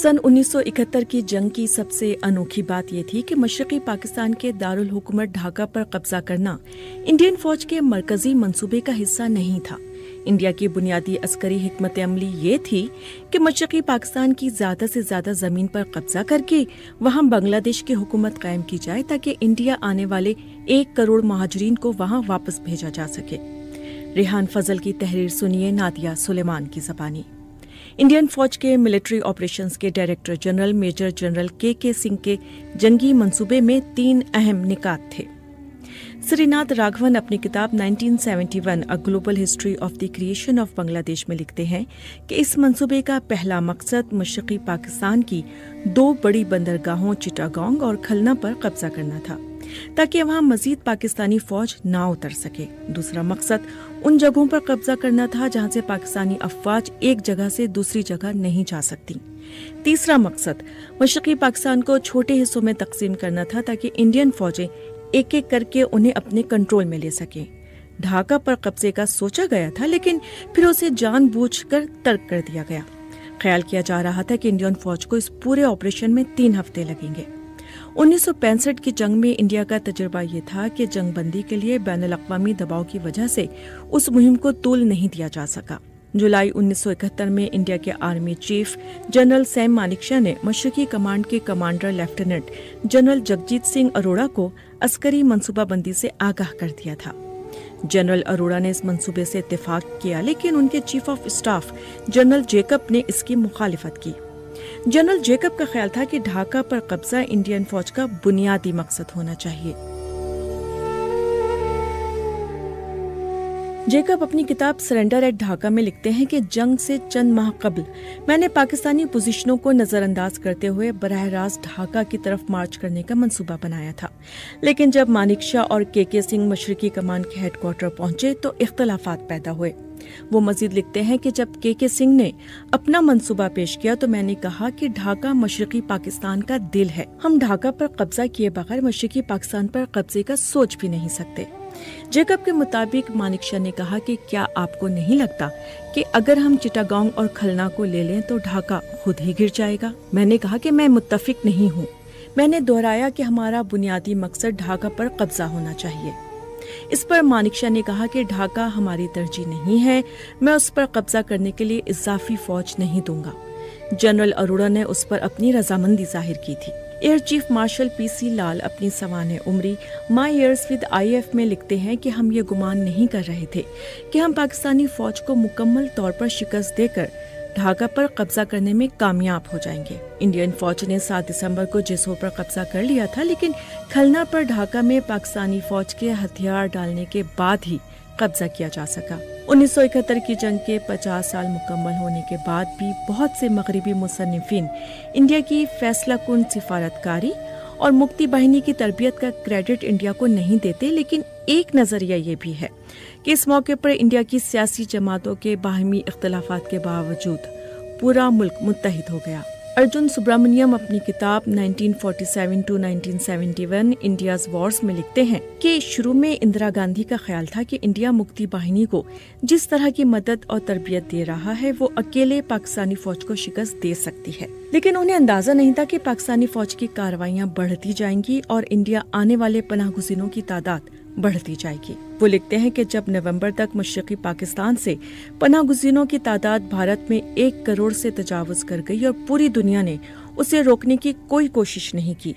सन 1971 की जंग की सबसे अनोखी बात यह थी कि मशरकी पाकिस्तान के दारुल हुकूमत ढाका पर कब्जा करना इंडियन फौज के मरकजी मंसूबे का हिस्सा नहीं था। इंडिया की बुनियादी अस्करी हिकमत अमली ये थी कि मशरकी पाकिस्तान की ज्यादा से ज्यादा जमीन पर कब्जा करके वहां बांग्लादेश की हुकूमत कायम की जाए ताकि इंडिया आने वाले 1 करोड़ महाजरीन को वहां वापस भेजा जा सके। रेहान फजल की तहरीर सुनिए नादिया सुलेमान की ज़बानी। इंडियन फौज के मिलिट्री ऑपरेशंस के डायरेक्टर जनरल मेजर जनरल के सिंह के जंगी मंसूबे में 3 अहम निकात थे। श्रीनाथ राघवन अपनी किताब 1971 a global history of the creation of Bangladesh में लिखते हैं कि इस मंसूबे का पहला मकसद मशरकी पाकिस्तान की 2 बड़ी बंदरगाहों चिटागोंग और खलना पर कब्जा करना था ताकि वहां मजीद पाकिस्तानी फौज ना उतर सके। दूसरा मकसद उन जगहों पर कब्जा करना था जहां से पाकिस्तानी अफवाज एक जगह से दूसरी जगह नहीं जा सकती। तीसरा मकसद मशरकी पाकिस्तान को छोटे हिस्सों में तकसीम करना था ताकि इंडियन फौजें एक एक करके उन्हें अपने कंट्रोल में ले सकें। ढाका पर कब्जे का सोचा गया था लेकिन फिर उसे जानबूझकर तर्क कर दिया गया। ख्याल किया जा रहा था कि इंडियन फौज को इस पूरे ऑपरेशन में 3 हफ्ते लगेंगे। 1965 की जंग में इंडिया का तजुर्बा ये था कि जंग बंदी के लिए बैनुल अक़वामी दबाव की वजह से उस मुहिम को तूल नहीं दिया जा सका। जुलाई 1971 में इंडिया के army chief general Sam Manekshaw ने मशरकी कमांड के commander lieutenant general Jagjit Singh Arora को अस्करी मंसूबाबंदी से आगाह कर दिया था। जनरल अरोड़ा ने इस मंसूबे से इत्तेफाक किया लेकिन उनके chief of staff general Jacob ने इसकी मुखालिफत की। जनरल जेकब का ख्याल था कि ढाका पर कब्जा इंडियन फौज का बुनियादी मकसद होना चाहिए। जेकब अपनी किताब सरेंडर एट ढाका में लिखते हैं कि जंग से चंद माह कबल मैंने पाकिस्तानी पोजीशनों को नजरअंदाज करते हुए बराह रास्त ढाका की तरफ मार्च करने का मंसूबा बनाया था, लेकिन जब मानेकशॉ और के सिंह मशरकी कमान के हेडक्वार्टर पहुंचे तो इख्तलाफात पैदा हुए। वो मजीद लिखते हैं कि जब के सिंह ने अपना मंसूबा पेश किया तो मैंने कहा कि ढाका मशरकी पाकिस्तान का दिल है। हम ढाका पर कब्जा किए बगैर मशरकी पाकिस्तान पर कब्जे का सोच भी नहीं सकते। जेकब के मुताबिक मानेकशॉ ने कहा कि क्या आपको नहीं लगता कि अगर हम चिटागोंग और खलना को ले लें तो ढाका खुद ही गिर जाएगा? मैंने कहा कि मैं मुत्तफिक नहीं हूँ। मैंने दोहराया कि हमारा बुनियादी मकसद ढाका पर कब्जा होना चाहिए। इस पर मानेकशॉ ने कहा कि ढाका हमारी तरजीह नहीं है, मैं उस पर कब्जा करने के लिए इजाफी फौज नहीं दूंगा। जनरल अरोड़ा ने उस पर अपनी रजामंदी जाहिर की थी। एयर चीफ मार्शल PC लाल अपनी सवाने उम्री माई ईयर्स विद IF में लिखते हैं कि हम ये गुमान नहीं कर रहे थे कि हम पाकिस्तानी फौज को मुकम्मल तौर पर शिकस्त देकर ढाका पर कब्जा करने में कामयाब हो जाएंगे। इंडियन फौज ने 7 दिसंबर को जिसो पर कब्जा कर लिया था, लेकिन खलना पर ढाका में पाकिस्तानी फौज के हथियार डालने के बाद ही कब्जा किया जा सका। 1971 की जंग के 50 साल मुकम्मल होने के बाद भी बहुत से मगरबी मुसन्निफिन इंडिया की फैसला कुन सिफारतकारी और मुक्ति बाहिनी की तरबियत का क्रेडिट इंडिया को नहीं देते, लेकिन एक नजरिया ये भी है कि इस मौके पर इंडिया की सियासी जमातों के बाहमी इख्तलाफात के बावजूद पूरा मुल्क मुत्तहिद हो गया। अर्जुन सुब्रमण्यम अपनी किताब 1947 टू 1971 इंडियाज वॉर्स में लिखते हैं कि शुरू में इंदिरा गांधी का ख्याल था कि इंडिया मुक्ति बाहिनी को जिस तरह की मदद और तरबियत दे रहा है वो अकेले पाकिस्तानी फौज को शिकस्त दे सकती है, लेकिन उन्हें अंदाजा नहीं था कि पाकिस्तानी फौज की कार्रवाइयां बढ़ती जाएंगी और इंडिया आने वाले पनाहगुज़ीनों की तादाद बढ़ती जाएगी। वो लिखते हैं कि जब नवंबर तक मशरकी पाकिस्तान से पनाहगुज़ीनों की तादाद भारत में 1 करोड़ से तजावुज कर गई और पूरी दुनिया ने उसे रोकने की कोई कोशिश नहीं की,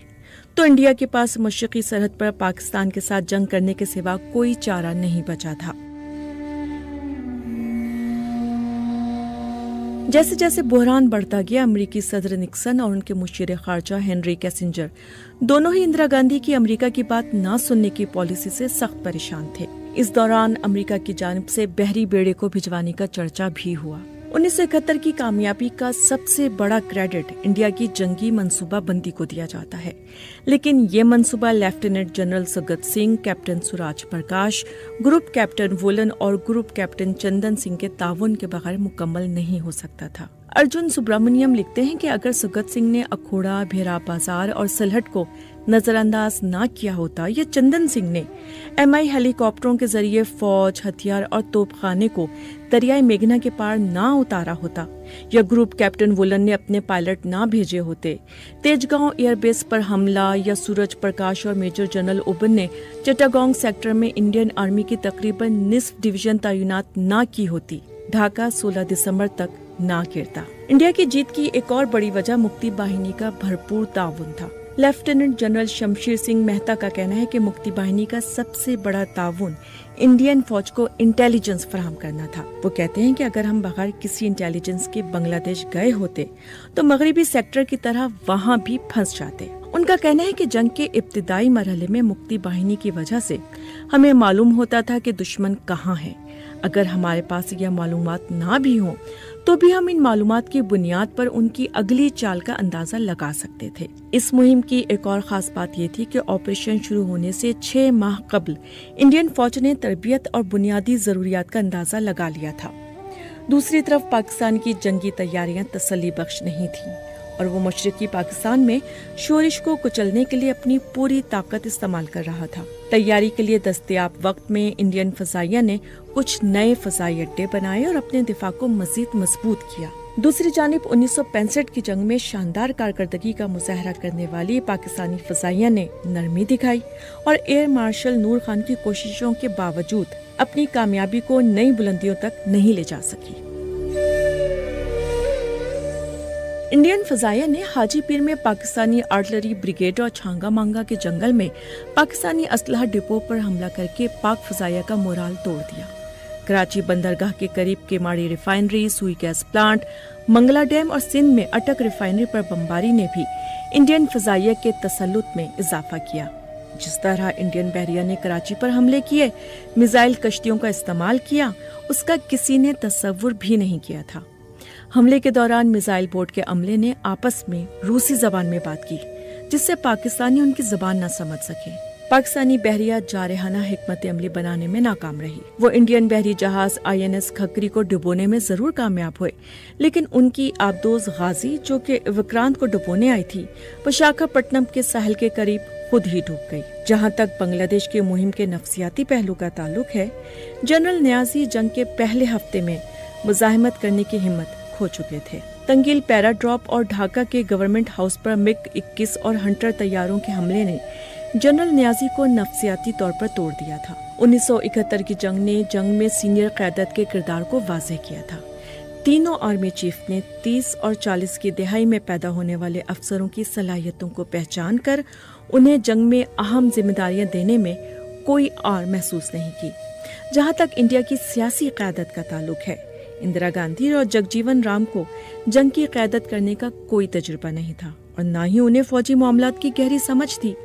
तो इंडिया के पास मशरकी सरहद पर पाकिस्तान के साथ जंग करने के सिवा कोई चारा नहीं बचा था। जैसे जैसे बहरान बढ़ता गया, अमेरिकी सदर निक्सन और उनके मुशीर खारजा हेनरी किसिंजर दोनों ही इंदिरा गांधी की अमेरिका की बात न सुनने की पॉलिसी से सख्त परेशान थे। इस दौरान अमेरिका की जानिब से बहरी बेड़े को भिजवाने का चर्चा भी हुआ। 1971 की कामयाबी का सबसे बड़ा क्रेडिट इंडिया की जंगी मंसूबा बंदी को दिया जाता है, लेकिन ये मंसूबा lieutenant general Sagat Singh, captain Suraj Prakash, group captain Volan और ग्रुप कैप्टन चंदन सिंह के ताउन के बगैर मुकम्मल नहीं हो सकता था। अर्जुन सुब्रमण्यम लिखते हैं कि अगर सगत सिंह ने अखोड़ा, भेरा बाजार और सलहट को नजरअंदाज ना किया होता या चंदन सिंह ने MI हेलीकॉप्टरों के जरिए फौज, हथियार और तोपखाने को दरियाई मेघना के पार ना उतारा होता, या ग्रुप कैप्टन वुलन ने अपने पायलट ना भेजे होते, तेजगांव एयरबेस पर हमला या सूरज प्रकाश और मेजर जनरल ओबन ने चिटागोंग सेक्टर में इंडियन आर्मी की तकरीबन निस्फ डिवीजन तैनात ना की होती, ढाका 16 दिसंबर तक ना गिरता। इंडिया की जीत की एक और बड़ी वजह मुक्ति बाहिनी का भरपूर ताउन था। लेफ्टिनेंट जनरल शमशेर सिंह मेहता का कहना है कि मुक्ति बाहिनी का सबसे बड़ा ताउन इंडियन फौज को इंटेलिजेंस फराहम करना था। वो कहते हैं कि अगर हम बगैर किसी इंटेलिजेंस के बांग्लादेश गए होते तो मगरिबी सेक्टर की तरह वहाँ भी फंस जाते। उनका कहना है कि जंग के इब्तिदाई मरहले में मुक्ति बाहिनी की वजह से हमें मालूम होता था कि दुश्मन कहाँ है। अगर हमारे पास यह मालूमात ना भी हों तो भी हम इन मालूमात की बुनियाद पर उनकी अगली चाल का अंदाजा लगा सकते थे। इस मुहिम की एक और खास बात ये थी कि ऑपरेशन शुरू होने से 6 माह कबल इंडियन फौज ने तरबियत और बुनियादी जरूरियात का अंदाजा लगा लिया था। दूसरी तरफ पाकिस्तान की जंगी तैयारियां तसल्ली बख्श नहीं थीं और वो मशरकी पाकिस्तान में शोरिश को कुचलने के लिए अपनी पूरी ताकत इस्तेमाल कर रहा था। तैयारी के लिए दस्तयाब वक्त में इंडियन फजाइया ने कुछ नए फजाई अड्डे बनाए और अपने दिफा को मजीद मजबूत किया। दूसरी जानिब 1965 की जंग में शानदार कारकर्दगी का मुजाहरा करने वाली पाकिस्तानी फजाइया ने नरमी दिखाई और एयर मार्शल नूर खान की कोशिशों के बावजूद अपनी कामयाबी को नई बुलंदियों तक नहीं ले जा सकी। इंडियन फजाइया ने हाजी पीर में पाकिस्तानी आर्टिलरी ब्रिगेड और छांगा मांगा के जंगल में पाकिस्तानी असलहा डिपो पर हमला करके पाक फजाइया का मोराल तोड़ दिया। कराची बंदरगाह के करीब केमाड़ी रिफाइनरी, सुई गैस प्लांट, मंगला डैम और सिंध में अटक रिफाइनरी पर बमबारी ने भी इंडियन फजाइया के तसल्लुत में इजाफा किया। जिस तरह इंडियन बहरिया ने कराची पर हमले किए, मिसाइल कश्तियों का इस्तेमाल किया, उसका किसी ने तसव्वुर भी नहीं किया था। हमले के दौरान मिसाइल बोट के अमले ने आपस में रूसी जबान में बात की, जिससे पाकिस्तानी उनकी जबान न समझ सके। पाकिस्तानी बहरिया जारहाना हिकमत अमली बनाने में नाकाम रही। वो इंडियन बहरी जहाज INS खकरी को डुबोने में जरूर कामयाब हुए, लेकिन उनकी आबदोज गाजी जो कि विक्रांत को डुबोने आई थी, विशाखापट्टनम के साहिल के करीब खुद ही डूब गई। जहां तक बांग्लादेश के मुहिम के नफसियाती पहलू का ताल्लुक है, जनरल न्याजी जंग के पहले हफ्ते में मुजाहिमत करने की हिम्मत खो चुके थे। तंगील पैराड्रॉप और ढाका के गवर्नमेंट हाउस पर MiG-21 और हंटर तैयारों के हमले ने जनरल न्याजी को नफसियाती तौर पर तोड़ दिया था। 1971 की जंग ने जंग में सीनियर क़यादत के किरदार को वाज़ेह किया था। तीनों आर्मी चीफ ने 30 और 40 की दिहाई में पैदा होने वाले अफसरों की सलाहियतों को पहचान कर उन्हें जंग में अहम जिम्मेदारियां देने में कोई आर महसूस नहीं की। जहां तक इंडिया की सियासी क़यादत का ताल्लुक है, इंदिरा गांधी और जगजीवन राम को जंग की क़यादत करने का कोई तजुर्बा नहीं था और न ही उन्हें फौजी मामलात की गहरी समझ थी,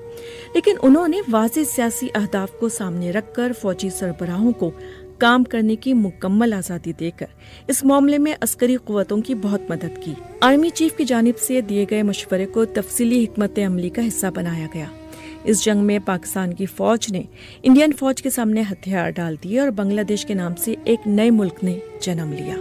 लेकिन उन्होंने वाज़ेह सियासी अहदाफ को सामने रखकर फौजी सरबराहों को काम करने की मुकम्मल आज़ादी देकर इस मामले में अस्करी कुव्वतों की बहुत मदद की। आर्मी चीफ की जानिब से दिए गए मशवरे को तफसीली हिकमत अमली का हिस्सा बनाया गया। इस जंग में पाकिस्तान की फौज ने इंडियन फौज के सामने हथियार डाल दिए और बांग्लादेश के नाम से एक नए मुल्क ने जन्म लिया।